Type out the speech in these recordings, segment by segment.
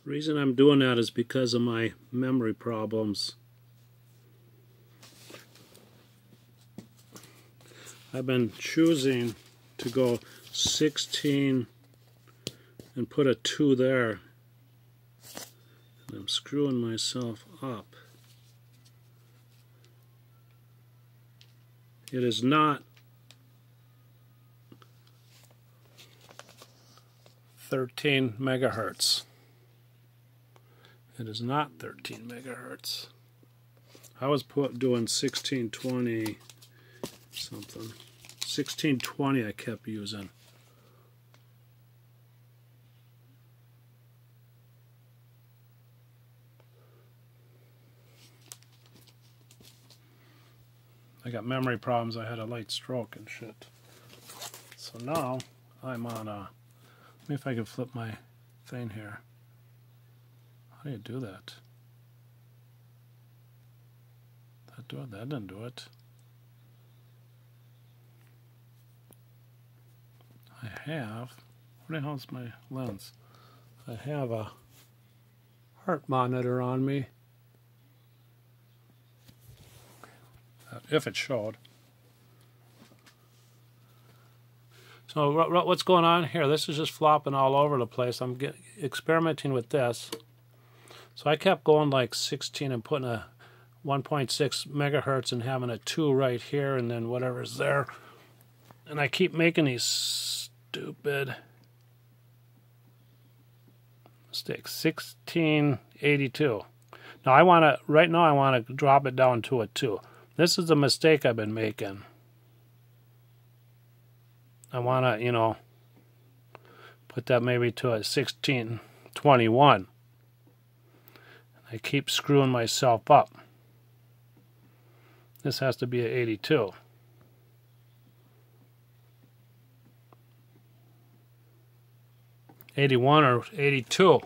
The reason I'm doing that is because of my memory problems. I've been choosing to go 16 and put a 2 there. And I'm screwing myself up. It is not 13 megahertz. It is not 13 megahertz. I was doing 1620 something. 1620 I kept using. I got memory problems. I had a light stroke and shit. So now I'm on a... Let me if I can flip my thing here. How do you do that? That do it? That didn't do it. I have... Where the hell's my lens? I have a heart monitor on me. If it showed. So what's going on here? This is just flopping all over the place. I'm experimenting with this. So I kept going like 16 and putting a 1.6 megahertz and having a 2 right here and then whatever's there. And I keep making these stupid mistakes. 1682. Now I want to, right now I want to drop it down to a 2. This is a mistake I've been making. I want to, you know, put that maybe to a 1621. I keep screwing myself up. This has to be an 82. '81 or 82.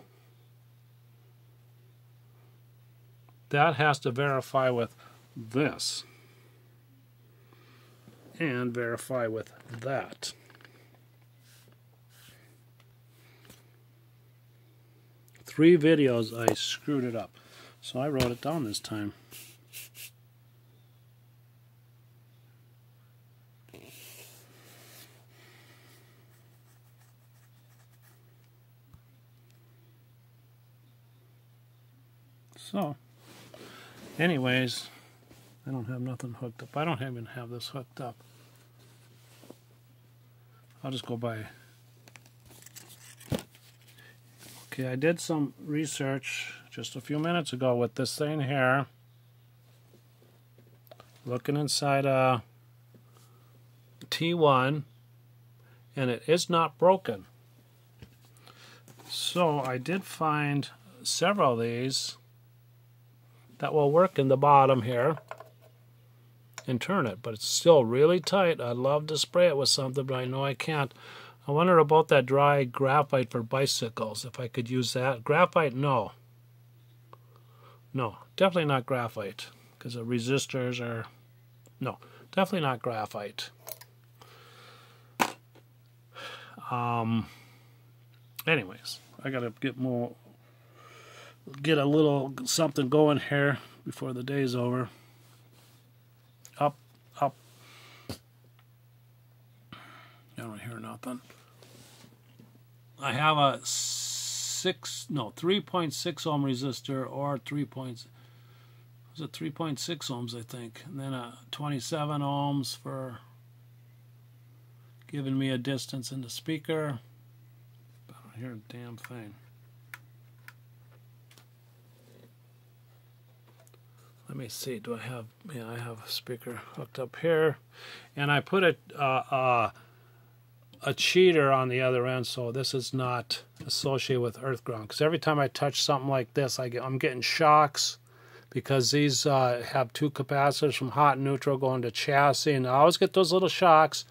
That has to verify with this. And verify with that. Three videos I screwed it up. So I wrote it down this time. So, anyways, I don't have nothing hooked up. I don't even have this hooked up. I'll just go by. Okay, I did some research just a few minutes ago with this thing here. Looking inside a T1, and it is not broken. So I did find several of these that will work in the bottom here and turn it, but it's still really tight. I'd love to spray it with something, but I know I can't. I wonder about that dry graphite for bicycles, if I could use that. Graphite, no. No, definitely not graphite, because the resistors are... No, definitely not graphite. Anyways, I gotta get a little something going here before the day's over. Up. I don't hear nothing. I have a 3.6 ohm resistor, or 3.6 ohms, I think, and then a 27 ohms for giving me a distance in the speaker. I don't hear a damn thing. Let me see. Do I have? Yeah, I have a speaker hooked up here, and I put a cheater on the other end, so this is not associated with earth ground. Because every time I touch something like this, I'm getting shocks, because these have two capacitors from hot and neutral going to chassis, and I always get those little shocks,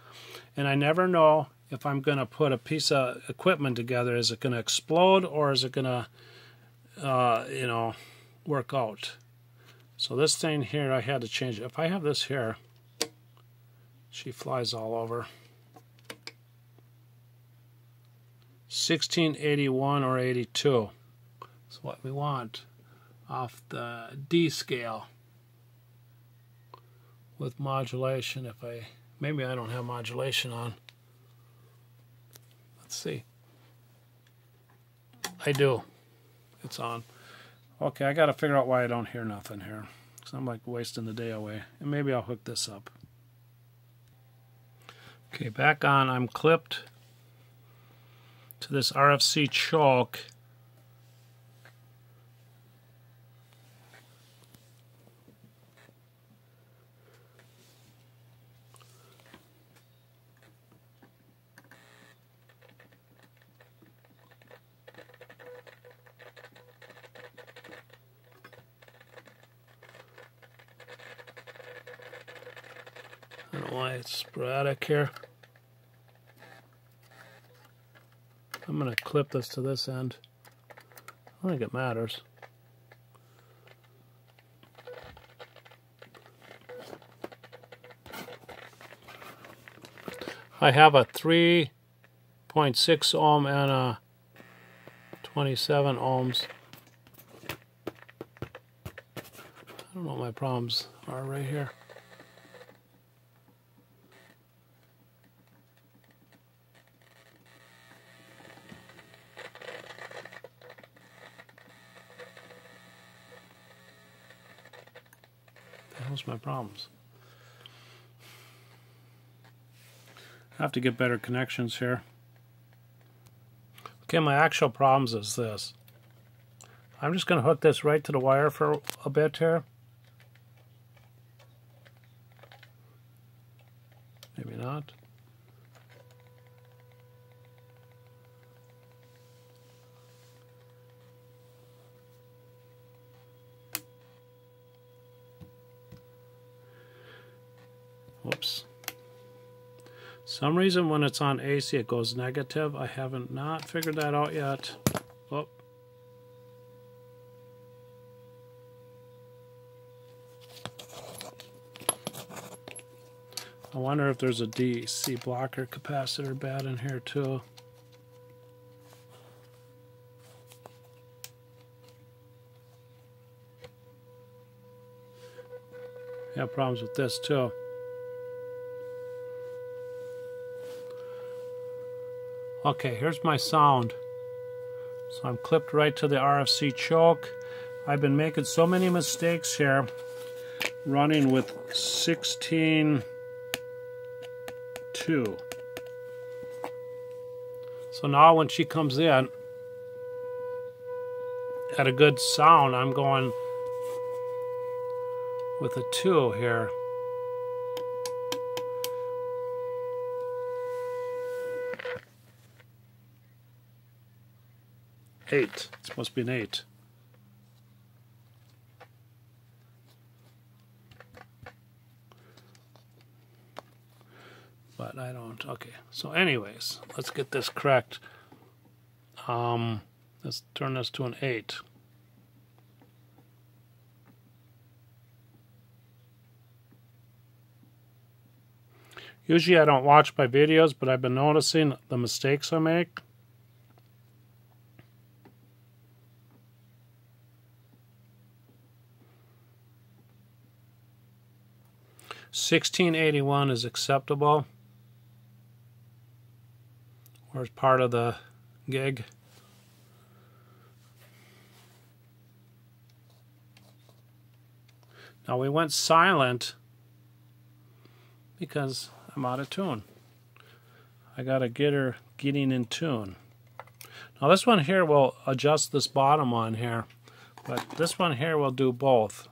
and I never know if I'm going to put a piece of equipment together. Is it going to explode, or is it going to, you know, work out? So this thing here, I had to change it. If I have this here, she flies all over. 1681 or 82. It's what we want off the D scale with modulation. If maybe I don't have modulation on. Let's see. I do. It's on. Okay, I got to figure out why I don't hear nothing here. Because I'm like wasting the day away. And maybe I'll hook this up. Okay, back on. I'm clipped to this RFC choke. I don't know why it's sporadic here. I'm going to clip this to this end. I don't think it matters. I have a 3.6 ohm and a 27 ohms. I don't know what my problems are right here. Those are my problems. I have to get better connections here. Okay, my actual problems is this. I'm just going to hook this right to the wire for a bit here. Maybe not. Whoops. Some reason when it's on AC it goes negative. I haven't not figured that out yet. Oh. I wonder if there's a DC blocker capacitor bad in here too. I have problems with this too. Okay, here's my sound. So I'm clipped right to the RFC choke. I've been making so many mistakes here running with 16.2. So now when she comes in at a good sound, I'm going with a 2 here. Eight. It's supposed to be an 8. But I don't. Okay. So anyways, let's get this correct. Let's turn this to an 8. Usually I don't watch my videos, but I've been noticing the mistakes I make. $16.81 is acceptable, or as part of the gig. Now we went silent because I'm out of tune. I gotta get her getting in tune. Now this one here will adjust this bottom one here, but this one here will do both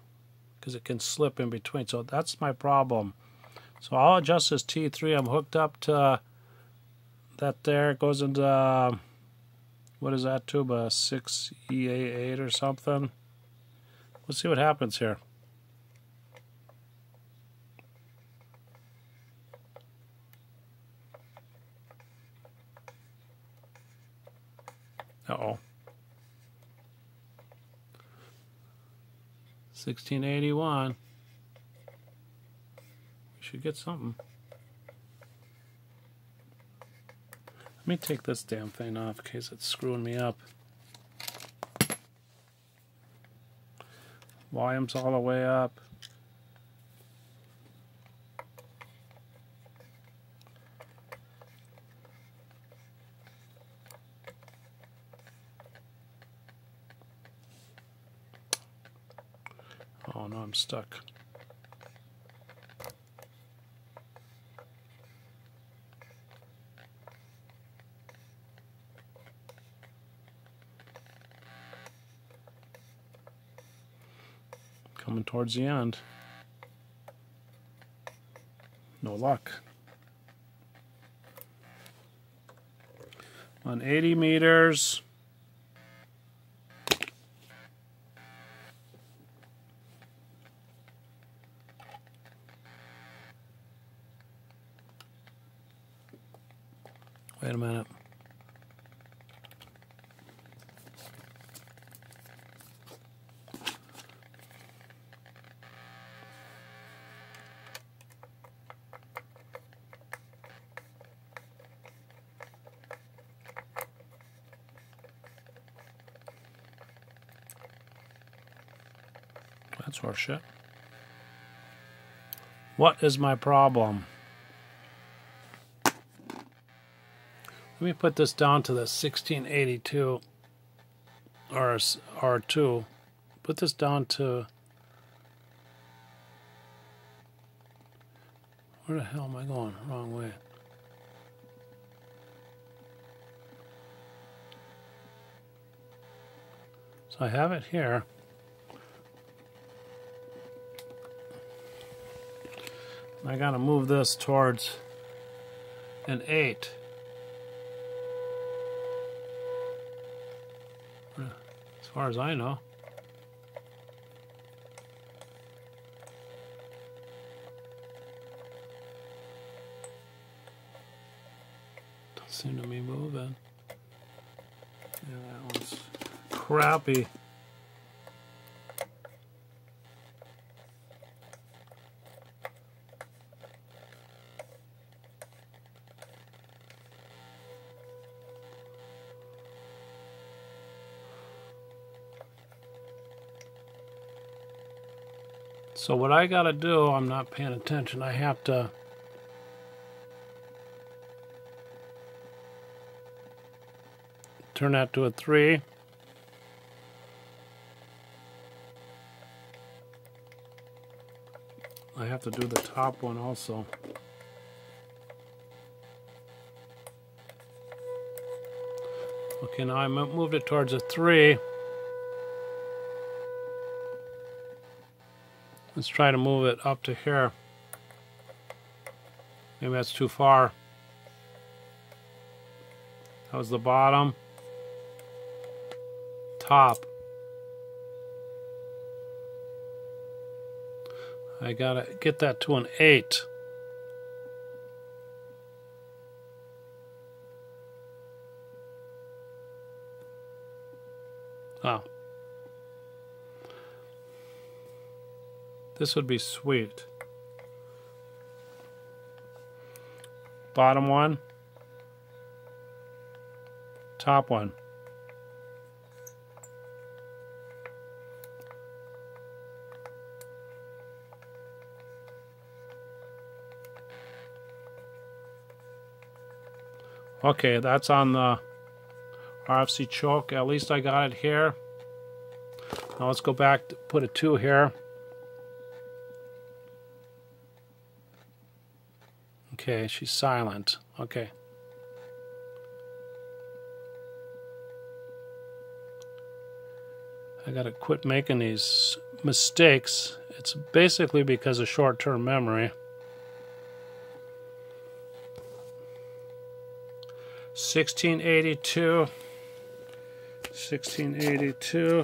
because it can slip in between. So that's my problem. So I'll adjust this T3. I'm hooked up to that there. It goes into, what is that tube? A 6EA8 or something. Let's see what happens here. Uh-oh. 1681. We should get something. Let me take this damn thing off in case it's screwing me up. Volume's all the way up. Oh no, I'm stuck. Coming towards the end. No luck. On 80 meters. Wait a minute. That's horseshit. What is my problem? Let me put this down to the 1682 R2. Put this down to... Where the hell am I going? Wrong way. So I have it here. I gotta move this towards an 8. As far as I know. Don't seem to be moving. Yeah, that one's crappy. So what I gotta do, I'm not paying attention, I have to turn that to a 3. I have to do the top one also. Okay, now I moved it towards a 3. Let's try to move it up to here. Maybe that's too far. That was the bottom. Top. I gotta get that to an 8. Oh. This would be sweet. Bottom one. Top one. Okay, that's on the RFC choke. At least I got it here. Now let's go back to put a 2 here. Okay, she's silent. Okay. I gotta quit making these mistakes. It's basically because of short-term memory. 1682. 1682.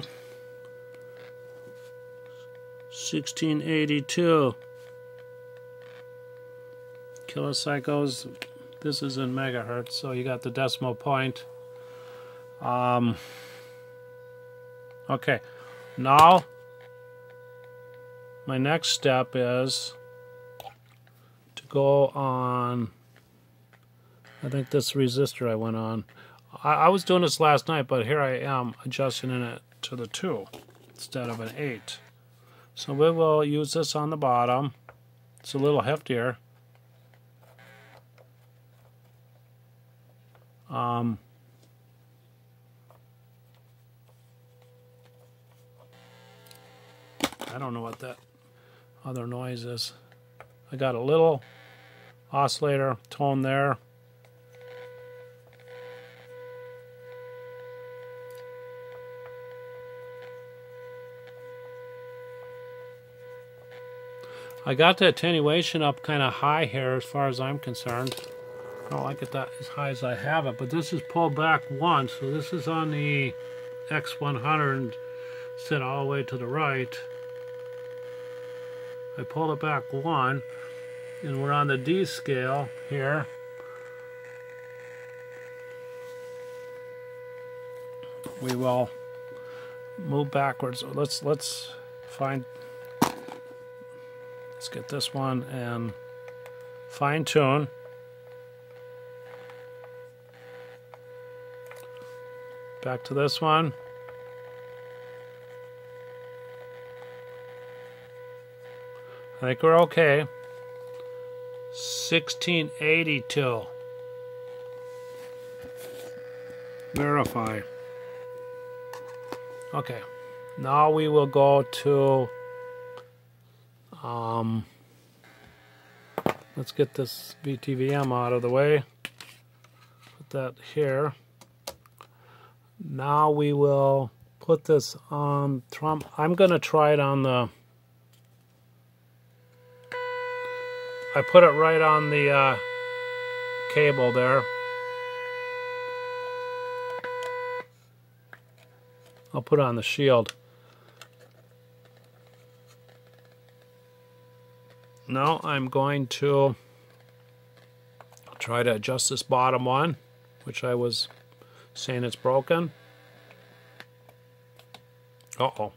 1682. Kilocycles, this is in megahertz, so you got the decimal point. Okay, now my next step is to go on, I think this resistor I went on. I was doing this last night, but here I am adjusting it to the 2 instead of an 8. So we will use this on the bottom. It's a little heftier. I don't know what that other noise is. I got a little oscillator tone there. I got the attenuation up kind of high here as far as I'm concerned. I don't like it that as high as I have it, but this is pulled back once, so this is on the X100 set all the way to the right. I pulled it back one, and we're on the D scale here. We will move backwards. Let's get this one and fine tune. Back to this one. I think we're okay. 1682. Verify. Okay. Now we will go to let's get this VTVM out of the way. Put that here. Now we will put this on Trump. I'm going to try it on the... I put it right on the cable there. I'll put it on the shield. Now I'm going to try to adjust this bottom one, which I was saying it's broken. Uh-oh.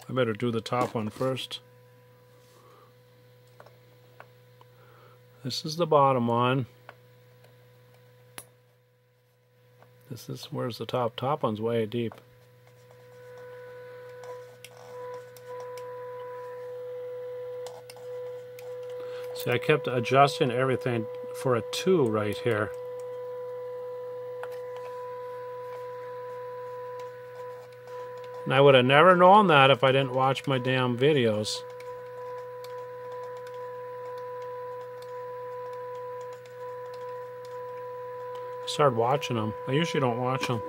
I better do the top one first. This is the bottom one. This is, where's the top? Top one's way deep. See, I kept adjusting everything for a 2 right here. And I would have never known that if I didn't watch my damn videos. I started watching them. I usually don't watch them.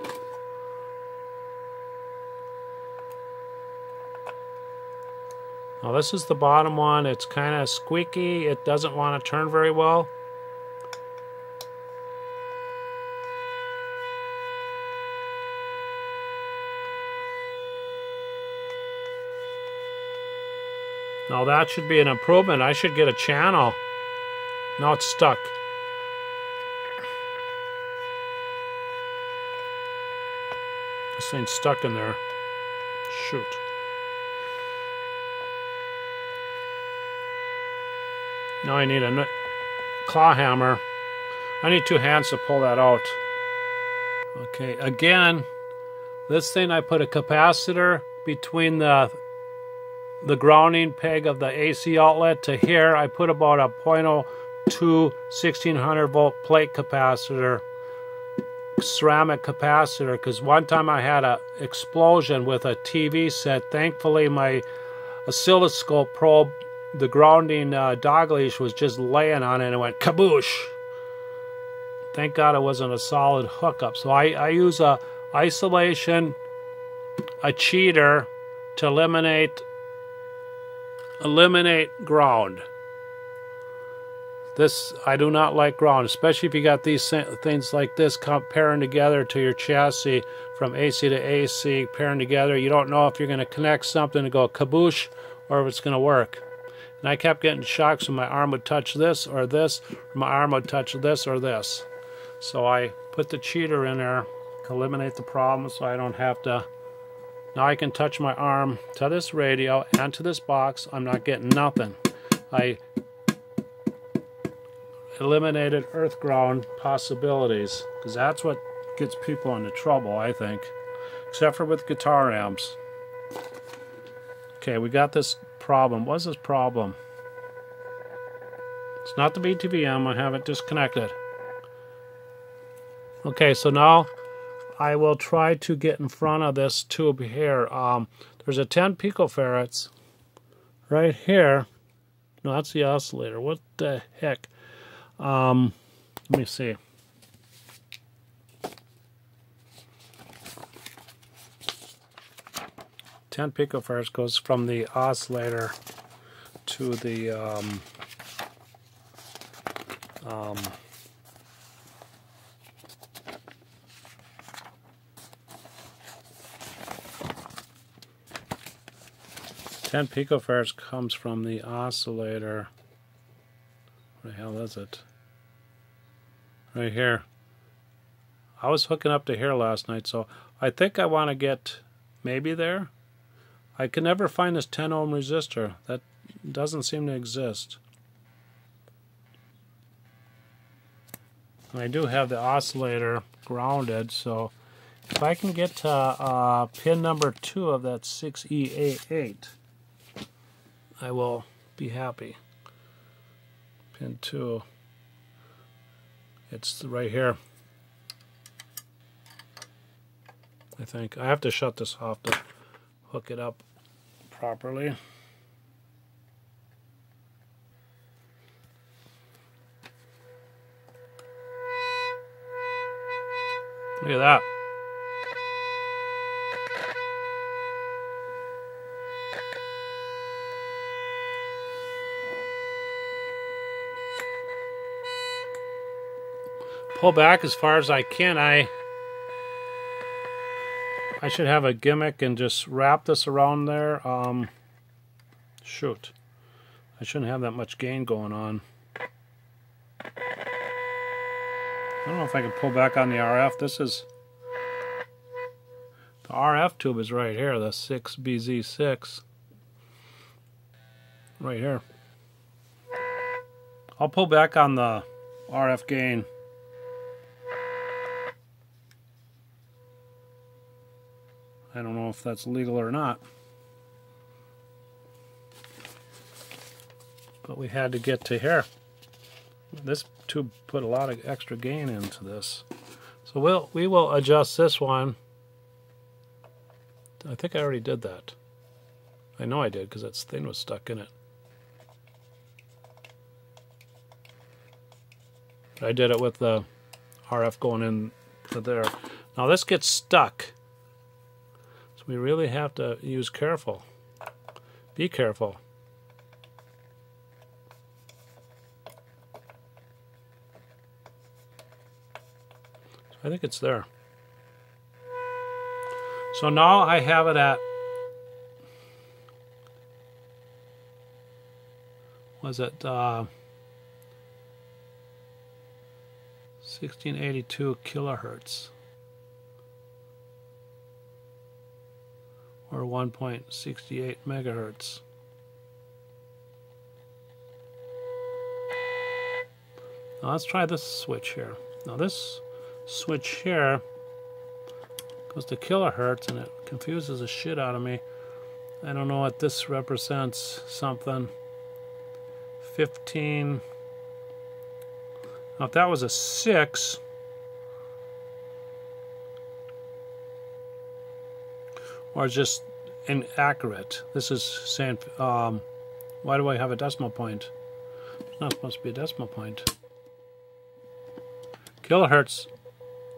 Now this is the bottom one. It's kind of squeaky. It doesn't want to turn very well. Now that should be an improvement. I should get a channel. Now it's stuck. This thing's stuck in there. Shoot. Now I need a claw hammer. I need 2 hands to pull that out. Okay, again, this thing I put a capacitor between the grounding peg of the AC outlet to here. I put about a 0.02 1600 volt plate capacitor, ceramic capacitor, because one time I had an explosion with a TV set. Thankfully my oscilloscope probe, the grounding dog leash was just laying on it and it went kaboosh. Thank God it wasn't a solid hookup. So I use a isolation, a cheater to eliminate ground. This, I do not like ground, especially if you got these things like this pairing together to your chassis from AC to AC, pairing together. You don't know if you're going to connect something and go kaboosh or if it's going to work. And I kept getting shocked, so my arm would touch this or this, or my arm would touch this or this. So I put the cheater in there to eliminate the problem so I don't have to. Now I can touch my arm to this radio and to this box. I'm not getting nothing. I eliminated earth ground possibilities, because that's what gets people into trouble, I think. Except for with guitar amps. Okay, we got this problem. What's this problem? It's not the BTVM. I have it disconnected. Okay, so now I will try to get in front of this tube here. There's a 10 picofarads right here. No, that's the oscillator. What the heck? Let me see. Ten picofarads goes from the oscillator to the 10 picofarads comes from the oscillator. What the hell is it? Right here. I was hooking up to here last night, so I think I want to get maybe there. I can never find this 10 ohm resistor. That doesn't seem to exist. I do have the oscillator grounded, so if I can get to pin number 2 of that 6E88, I will be happy. Pin 2. It's right here. I think. I have to shut this off to hook it up properly. Look at that. Pull back as far as I can. I should have a gimmick and just wrap this around there. Shoot. I shouldn't have that much gain going on. I don't know if I can pull back on the RF. This is... The RF tube is right here, the 6BZ6. Right here. I'll pull back on the RF gain. I don't know if that's legal or not. But we had to get to here. This tube put a lot of extra gain into this. So we will adjust this one. I think I already did that. I know I did because that thing was stuck in it. I did it with the RF going in to there. Now this gets stuck. So we really have to use careful. Be careful. So I think it's there. So now I have it at, was it 1682 kilohertz or 1.68 megahertz. Now let's try this switch here. Now this switch here goes to kilohertz and it confuses the shit out of me. I don't know what this represents. Something 15. Now if that was a 6, or just inaccurate. This is saying, why do I have a decimal point? It's not supposed to be a decimal point. Kilohertz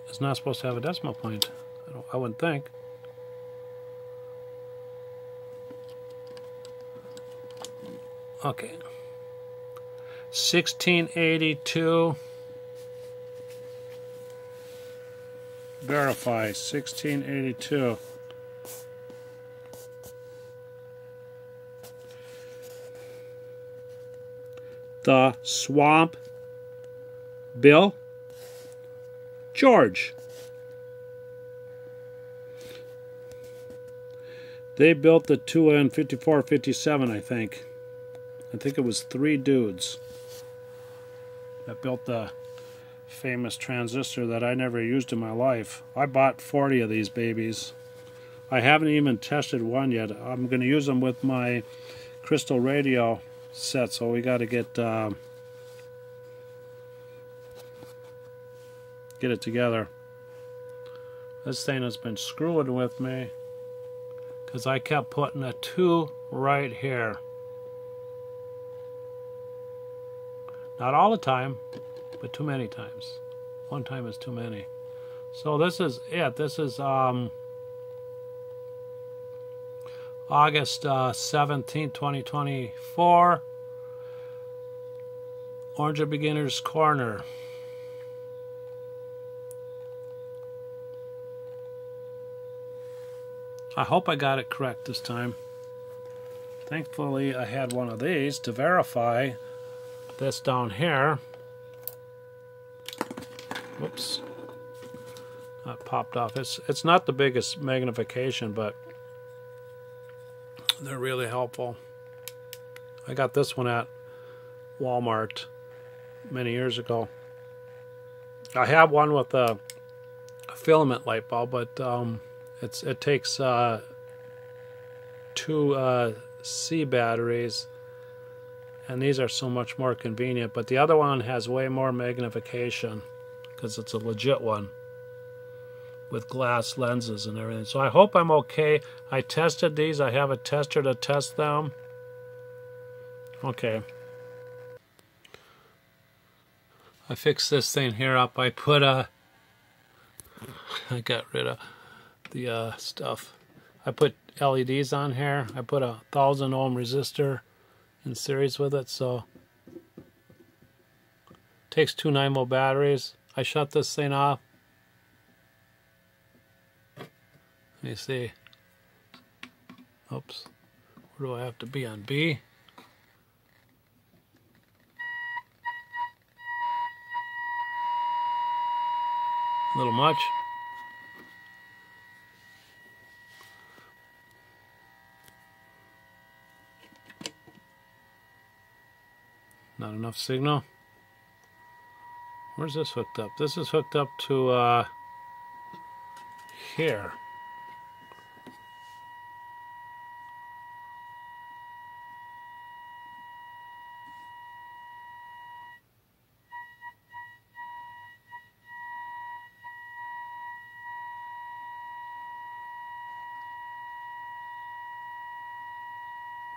is not supposed to have a decimal point. I wouldn't think. Okay. 1682. Verify. 1682. The Swamp Bill George. They built the 2N 5457, I think. I think it was 3 dudes that built the famous transistor that I never used in my life. I bought 40 of these babies. I haven't even tested one yet. I'm going to use them with my crystal radio set, so we got to get it together. This thing has been screwing with me because I kept putting a 2 right here. Not all the time, but too many times. One time is too many. So this is it. This is August 17, 2024. Orange Beginner's Corner. I hope I got it correct this time. Thankfully, I had one of these to verify this down here. Whoops. That popped off. It's not the biggest magnification, but they're really helpful. I got this one at Walmart many years ago. I have one with a filament light bulb, but it takes 2 C batteries, and these are so much more convenient. But the other one has way more magnification because it's a legit one with glass lenses and everything. So I hope I'm okay. I tested these. I have a tester to test them. Okay. I fixed this thing here up. I got rid of the stuff. I put LEDs on here. I put a 1000 ohm resistor in series with it, so it takes 2 9-volt batteries. I shut this thing off. Let me see. Oops. Where do I have to be on B? A little much. Not enough signal. Where's this hooked up? This is hooked up to here.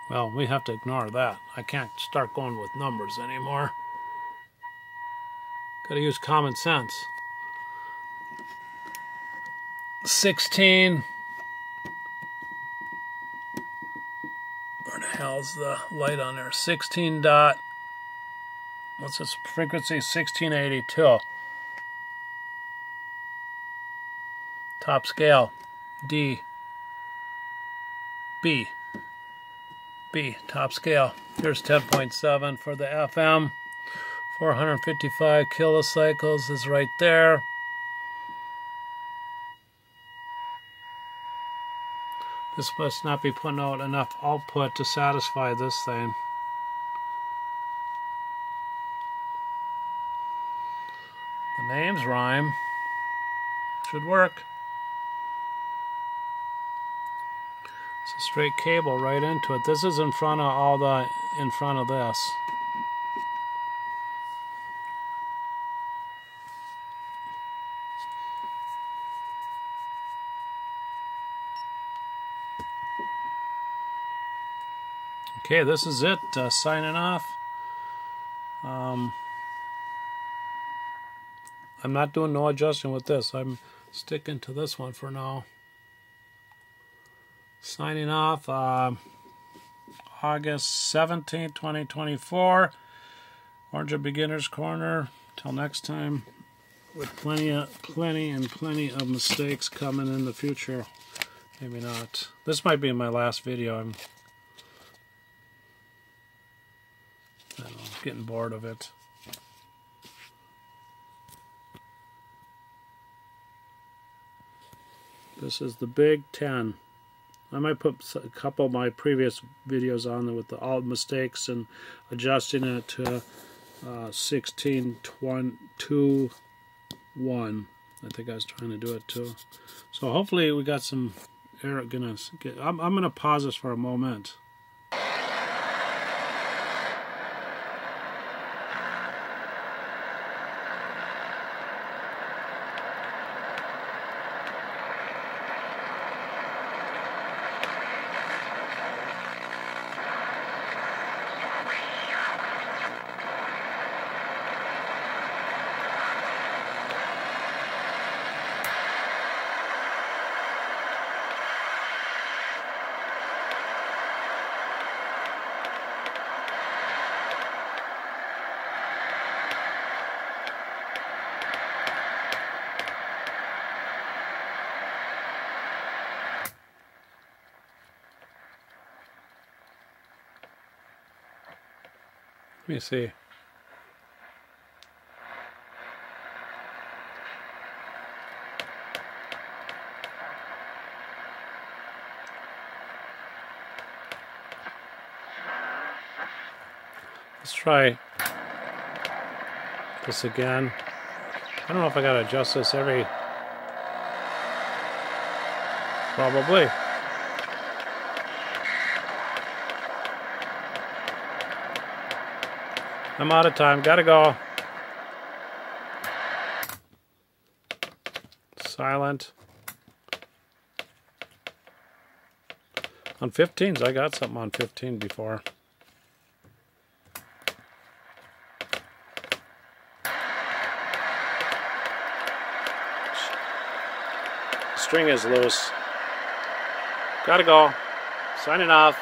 Well, we have to ignore that. I can't start going with numbers anymore. Gotta use common sense. 16. Where the hell's the light on there? 16 dot. What's this frequency? 1682. Top scale. D. B. B, top scale. Here's 10.7 for the FM. 455 kilocycles is right there. This must not be putting out enough output to satisfy this thing. The names rhyme. Should work. It's a straight cable right into it. This is in front of in front of this. Okay, this is it. Signing off. I'm not doing no adjusting with this. I'm sticking to this one for now. Signing off. August 17th, 2024. Orange Beginner's Corner. Till next time, with plenty of mistakes coming in the future. Maybe not. This might be my last video. I'm getting bored of it. This is the Big 10. I might put a couple of my previous videos on there with all the mistakes and adjusting it to 16.2.1. I think I was trying to do it too. So hopefully we got some error. I'm gonna pause this for a moment. Let me see. Let's try this again. I don't know if I gotta adjust this every... Probably. I'm out of time. Gotta go. Silent. On 15s, I got something on 15 before. String is loose. Gotta go. Signing off.